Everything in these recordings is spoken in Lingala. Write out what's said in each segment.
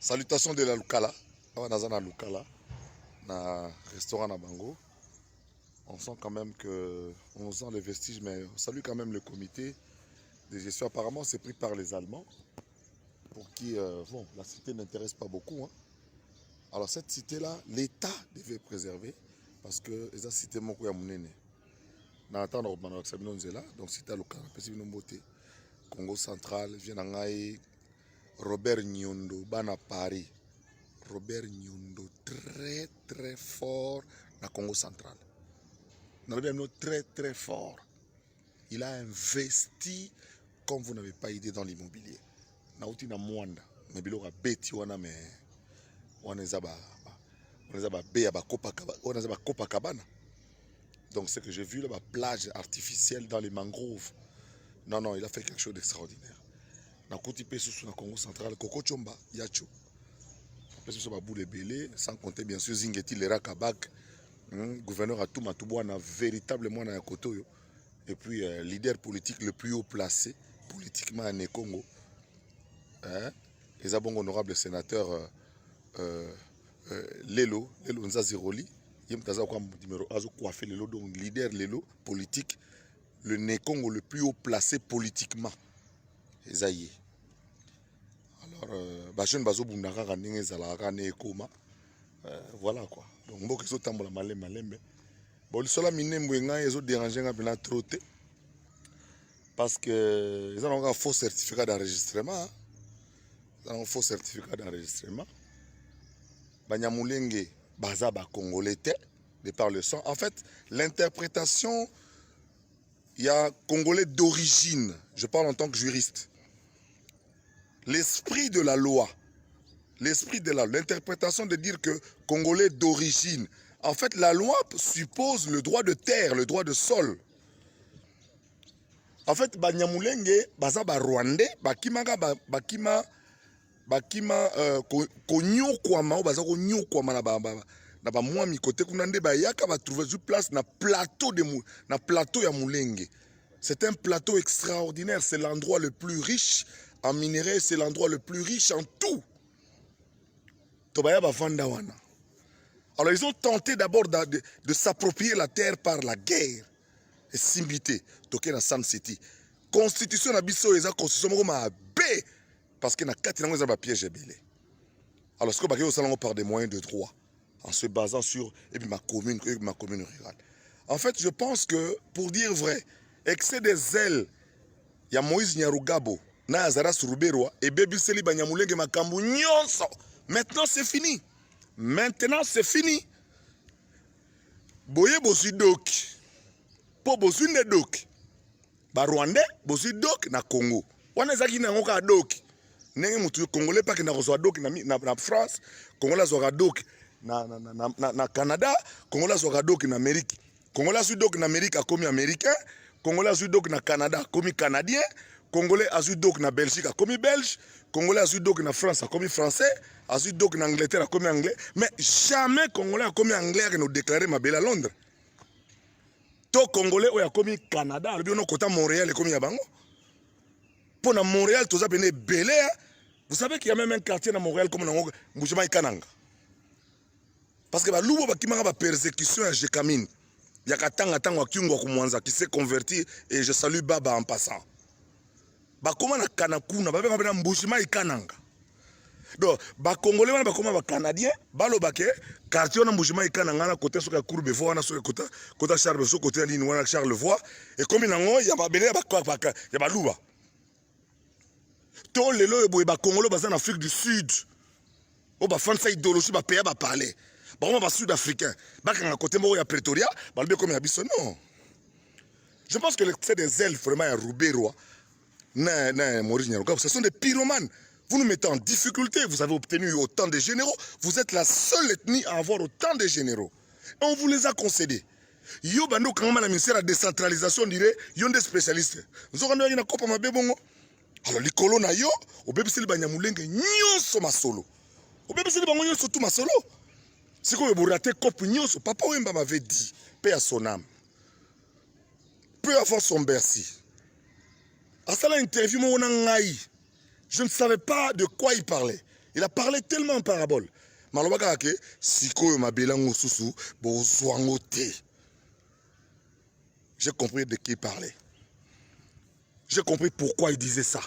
Salutations de la Lukala. On a na Lukala, na restaurant na Bango. On sent quand même que on sent les vestiges, mais on salue quand même le comité de gestion. Apparemment, c'est pris par les Allemands, pour qui bon, la cité n'intéresse pas beaucoup. Hein. Alors cette cité-là, l'État devait préserver, parce que la cité moko ya munene. Na attendre au Manoak Sabinonzela, donc cité à Lukala, Pesibinomote, Congo central, Vienangaï, Robert Nyondo, Bana Paris. Robert Nyondo, très très fort dans le Congo central. Robert Nyondo, très très fort. Il a investi comme vous n'avez pas idée dans l'immobilier. Nauti na mwanda, mais biloko beti wana mais on est à Copacabana. Donc ce que j'ai vu là, la plage artificielle dans les mangroves. Non, non, il a fait quelque chose d'extraordinaire. Dans le Congo central, Coco Chomba, Yacho. Sans compter bien sûr Zingeti Lera Kabak, gouverneur à Toumatouboana, véritablement dans la Kotoyo, et puis leader politique le plus haut placé politiquement en Congo. Les bons honorables sénateurs Lelo Nzaziroli, donc leader Lelo politique, le Congo le plus haut placé politiquement. Ezaïe. Alors, jeune bazo bundaka kanenge zalaka ne ekoma. Voilà quoi. Donc mboka so tambola malembe. Bon le sola minembo nga ezo déranger nga bina trop te. Parce que ils ont un faux certificat d'enregistrement. Ils ont un faux certificat d'enregistrement. Banyamulenge baza ba congolais de par le sang. En fait, l'interprétation il y a congolais d'origine. Je parle en tant que juriste. L'esprit de la loi, l'interprétation de dire que Congolais d'origine, en fait la loi suppose le droit de terre, le droit de sol. En fait, Banyamulenge, baza ba Rwandais, bakima konyokwama, baza konyokwama na ba mwami côté kunande ba yaka ba trouver sur place na plateau ya Mulenge. C'est un plateau extraordinaire, c'est l'endroit le plus riche en minerais, c'est l'endroit le plus riche en tout. Alors ils ont tenté d'abord de s'approprier la terre par la guerre. Et Simbité, toké na San City. Constitution na biso eza constitution comme a B parce que na kati nango eza ba piège belé. Alors ce que ba salon par des moyens de droit en se basant sur ma commune rurale. En fait, je pense que pour dire vrai, excès des zèles, il y a Moïse Nyarugabo, na Azaras Ruberwa et Bebiseli Banyamulenge makambu nyonso. Maintenant c'est fini. Boye bosi dok. Po bosi ne dok. Ba Rwandais bosi dok na Congo. Wana zaki na ngoka dok. Nenge mutu Congolais pa ke na reçoit dok na France, Congolais zo dok na Canada, Congolais zo dok na Amérique. Congolais zo dok na Amérique comme américain, Congolais zo dok na Canada comme canadien, Congolais zo dok na Belgique comme belge, Congolais zo dok na France comme français, zo dok na Angleterre comme anglais, mais jamais Congolais comme anglais qui nous déclarer ma belle à Londres. To Congolais oya comme Canada, le bien côté Montréal comme yabango. Pour Montréal tout ça peine belé. Vous savez qu'il y a même un quartier dans Montréal comme dans Mbushima Ikananga. Parce que ba lubo ba kimanga ba persécution à Jekamine. Il y a katanga tango kiungwa kumwanza qui s'est converti et je salue Baba en passant. Ba koma na Kanakuna, ba benga na Mbushima Ikananga. Donc ba Congolais ba koma ba Canadien, ba lo baké quartier na Mbushima Ikananga na côté soka Courbevoie na soka côté Charles so côté ligne wana Charlevoix et comme nango ya ba belé ba ya ba luba. Tous les lois de Congolais en Afrique du Sud. On va faire une idéologie, on va payer, on va parler. On va sud-africain. On va côté de Pretoria, on va comme non. Je pense que c'est des ailes vraiment à Roubaix-Roi. Ce sont des pyromanes. Vous nous mettez en difficulté. Vous avez obtenu autant de généraux. Vous êtes la seule ethnie à avoir autant de généraux. Et on vous les a concédés. Yo bando quand même la ministère de la décentralisation dirait, ils ont des spécialistes. Nous avons une copa ma bébongo. Alors les colons yo, au bébé c'est le banyamulenge nyonso masolo. Au bébé c'est le bango nyonso tout masolo. C'est comme vous ratez cop nyonso. Papa Wemba m'avait dit, paix à son âme. Peu avoir son Bercy. À ça l'interview mon ngai. Je ne savais pas de quoi il parlait. Il a parlé tellement en parabole. Malobaka ke sikoyo mabelango susu bozwango te. J'ai compris de qui il parlait. J'ai compris pourquoi il disait ça.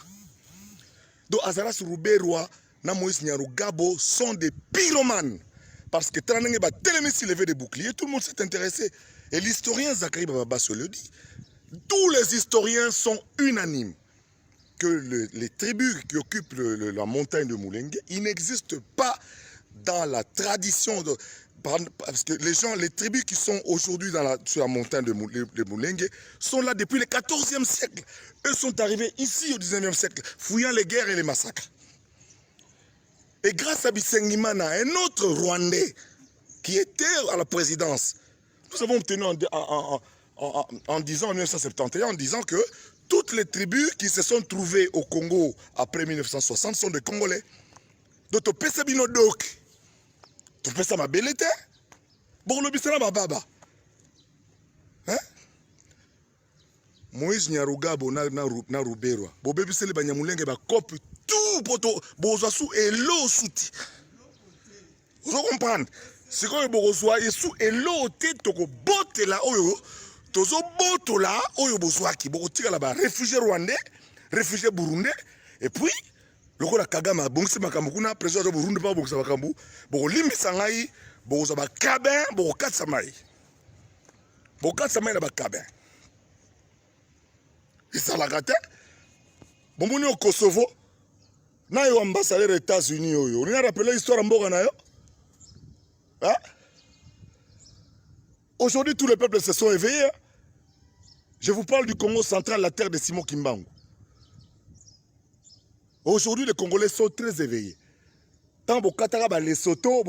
Donc Azaras Rouberwa na Moïse Nyarugabo sont des pyromanes. Parce que Tranenge va tellement s'élever des boucliers, tout le monde s'est intéressé. Et l'historien Zachary Baba se le dit. Tous les historiens sont unanimes que les tribus qui occupent la montagne de Moulengue, ils n'existent pas dans la tradition de... Parce que les tribus qui sont aujourd'hui sur la montagne de Moulengue sont là depuis le 14e siècle. Eux sont arrivés ici au 19e siècle, fouillant les guerres et les massacres. Et grâce à Bisengimana, un autre Rwandais qui était à la présidence, nous avons obtenu en disant, en 1971, en disant que toutes les tribus qui se sont trouvées au Congo après 1960 sont des Congolais. Donc, tu peux savoir Binodok. Tu peux savoir ma belle bon, le bisana baba. Hein? Moïse Nyarugabo na Ruberwa. Bo bébé sele ba Nyamulenge ba copie tout poto bozasu et l'eau souti. Vous comprenez? C'est quand bozwa yesu et l'eau te toko bote la oyo. Tozo boto la oyo bozwaki boko tika la ba réfugié rwandais, réfugié burundais et puis lokola Kagame bongisi makambo kuna président de Burundi pa bongisa makambo boko limisa ngai boko za ba cabin boko katsa mai. Boko katsa mai na ba cabin. Isalaka te. Bomoni au Kosovo na yo ambassadeur des États-Unis oyo. On a rappelé l'histoire mboka na yo. Hein? Aujourd'hui, tous les peuples se sont éveillés. Je vous parle du Congo central, la terre de Simon Kimbangu. Aujourd'hui, les Congolais sont très éveillés. Tant que Katara, les Soto,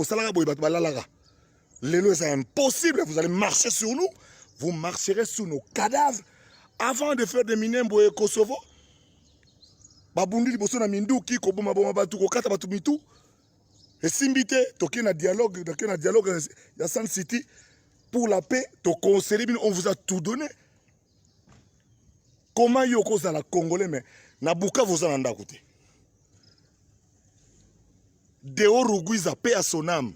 les lois, c'est impossible. Vous allez marcher sur nous. Vous marcherez sur nos cadavres. Avant de faire des minembres au Kosovo, Babundi, Bosso, Mindu, qui, Koboma, Batu, Kokata, Batumitu, et Simbite, toqué un dialogue, il y a San City. Pour la paix, on vous a tout donné. Comment y a la Congolais, mais Nabuka vous en a côté. Deo Rougouiza, paix à son âme.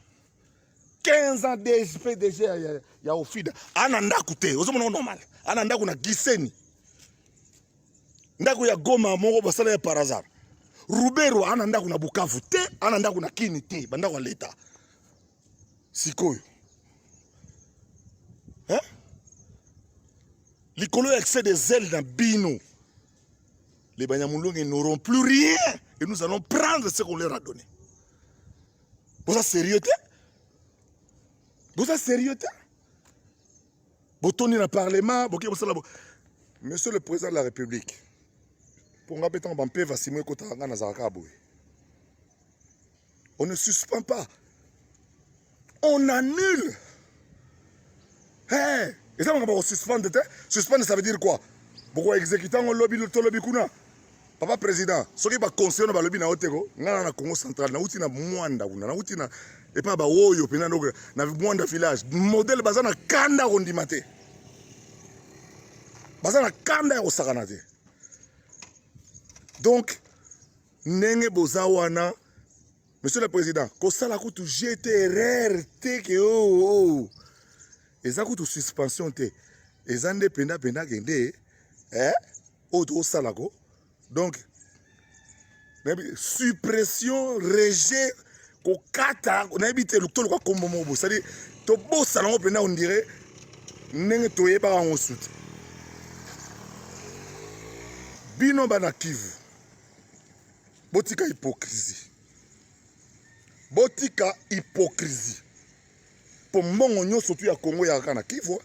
15 ans d'esprit déjà, il y a au FIDA. Ananda côté, vous avez normal. Ananda kuna Giseni. Ndaku ya Goma, Moro, Basala par hasard. Rubero, Ananda kuna Bukavu, te, Ananda kuna Kini, te, Banda wa l'État. Sikoyo. Hein? Les colons excès des ailes dans Bino. Les Banyamulongs n'auront plus rien. Et nous allons prendre ce qu'on leur a donné. Vous êtes sérieux? Vous êtes sérieux? Vous tournez dans le Parlement. Monsieur le Président de la République, on ne suspend pas. On annule. Hey, et ça, on va suspendre. Suspendre, ça veut dire quoi? Pourquoi exécuter un lobby, le lobby kuna? Papa président, ce qui va concerner le lobby na Otego, na Congo central, na outi na Mwanda, na outi na et pas ba Woyo, na Mwanda village. Modèle bazana kanda rondimate. Bazana kanda au sakanate. Donc, nenge bozawana, monsieur le président, kosala kutu GTRR te ke oh. Eza kutu suspension te. Eza ndependa penda kende auto salako. Donc suppression rejet ko kata on habite le tolo kwa kombomo bo. C'est-à-dire to bo salon penda on dirait nenge toye ba en soute. Bino bana Kivu. Botika hypocrisie. Botika hypocrisie. Pour mon surtout à Congo, il y a Kivu.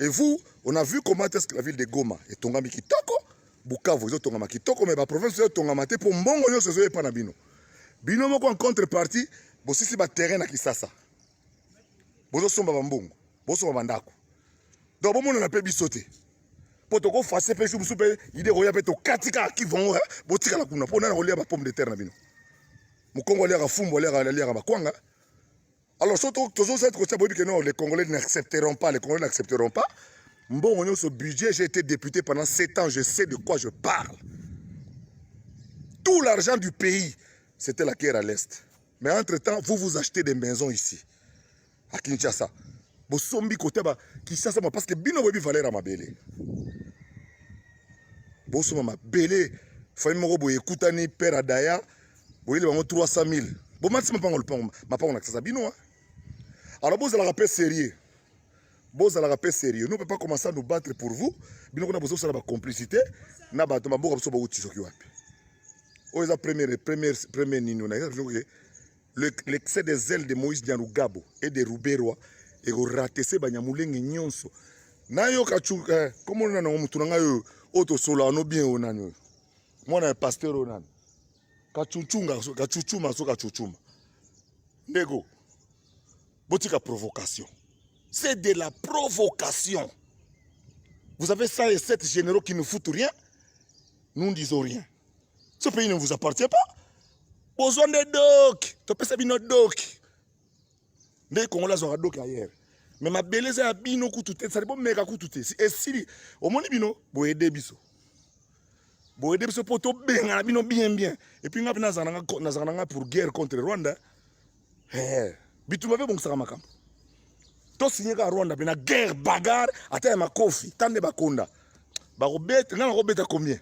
Et vous, on a vu comment est-ce que la ville de Goma est Tongami Kitoko, Bukavu, ils ont Tongama Kitoko, mais la province de Tongamate, pour mon ce soit pas Bino. Bino, en contrepartie, si c'est un terrain à Kisasa. Bozo somba bambongo, bozo bandako. Donc, bon, on a pu bisoter. Pour te faire faire pêcher, vous souper, il est royal to katika qui vont, botika la kuna, pour on a relié à pomme de terre na Bino. Mon Congolais a fumbo, l'air à l'air à Makwanga. Alors, les Congolais n'accepteront pas, Bon, ce budget, j'ai été député pendant 7 ans, je sais de quoi je parle. Tout l'argent du pays c'était la guerre à l'Est. Mais entre-temps, vous achetez des maisons ici, à Kinshasa. Vous sombi côté ba Kinshasa parce que bino bobi valeur à ma belle. Vous sombi ma belle. Famille moko boye kutani père adaya. Boye le 300 000. Bon maximum pas ma pas on accès à bino. Alors vous allez rappeler sérieux. Vous allez rappeler sérieux. Nous ne pouvons pas commencer à nous battre pour vous. Bino on a besoin de la complicité. Na ba to ma boko so ba uti soki wapi. O eza premier nino na l'excès des ailes de Moïse Nyarugabo et de Ruberwa et ratissé Banyamulenge Nyonso. Nayo kachu comment on a mutu na yo auto sola no bien onani. Moi na pasteur onani. Kachuchuma so kachuchuma. Nego. Botika provocation. C'est de la provocation. Vous avez 107 généraux qui ne foutent rien. Nous ne disons rien. Ce pays ne vous appartient pas. Besoin de doc. Tu peux savoir notre doc. Les Congolais ont un doc ailleurs. Mais ma belleza a bino koutoute. Ça dépend méga koutoute. Et si, au moins bino, vous aidez biso. Vous aidez biso pour tout bien, bien. Et puis, nous avons pour guerre contre Rwanda. Bitu m'avez bon ça makam. To signé ka Rwanda, bina guerre, bagarre, ata ma kofi, tande bakonda. Ba robet, na robeta combien?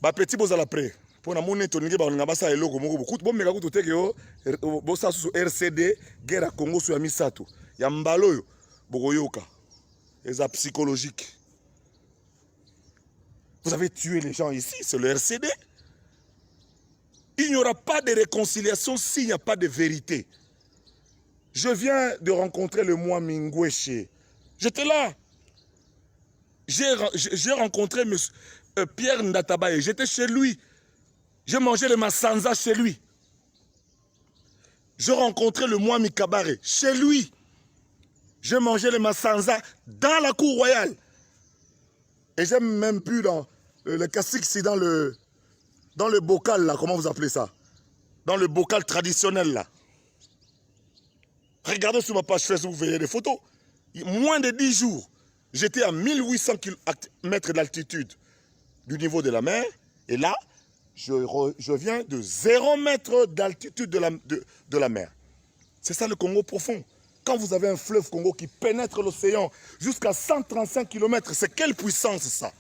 Ba petit bozala prêt. Pour na monnaie toninge ba ngaba sa eloko moko beaucoup bon meka kutote ke yo bo sa su RCD guerre à Congo su ya misato. Ya mbalo yo bokoyoka. Eza psychologique. Vous avez tué les gens ici, c'est le RCD. Il n'y aura pas de réconciliation s'il n'y a pas de vérité. Je viens de rencontrer le moi Mingweshe. J'étais là. J'ai rencontré monsieur, Pierre Ndatabaye. J'étais chez lui. J'ai mangé le Massanza chez lui. J'ai rencontré le moi Mikabare chez lui. J'ai mangé le Massanza dans la cour royale. Et j'ai même pu dans le cacique, c'est dans le bocal là, comment vous appelez ça? Dans le bocal traditionnel là. Regardez sur ma page Facebook, vous verrez des photos. Moins de 10 jours, j'étais à 1800 mètres d'altitude du niveau de la mer. Et là, je viens de 0 mètre d'altitude de la mer. C'est ça le Congo profond. Quand vous avez un fleuve Congo qui pénètre l'océan jusqu'à 135 km, c'est quelle puissance ça?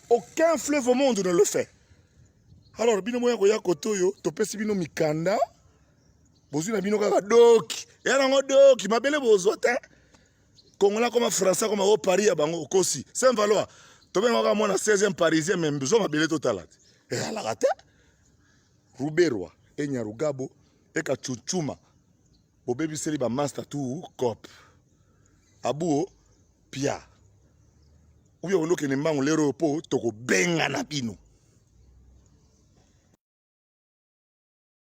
Aucun fleuve au monde ne le fait. Alors, bino moya koya kotoyo, topesi bino mikanda, bozu na bino kaka doki. Et alors doki, mabele bozo te. Congolais comme français comme au Paris à bango kosi. C'est Valois. Tobe ngaka mona 16e parisien même besoin mabele total. Et ala rate. Ruberwa, e Nyarugabo, e kachuchuma. Bo baby seli ba master tout cop. Abuo pia. Ou yo loke ne mbango lero po toko benga na bino.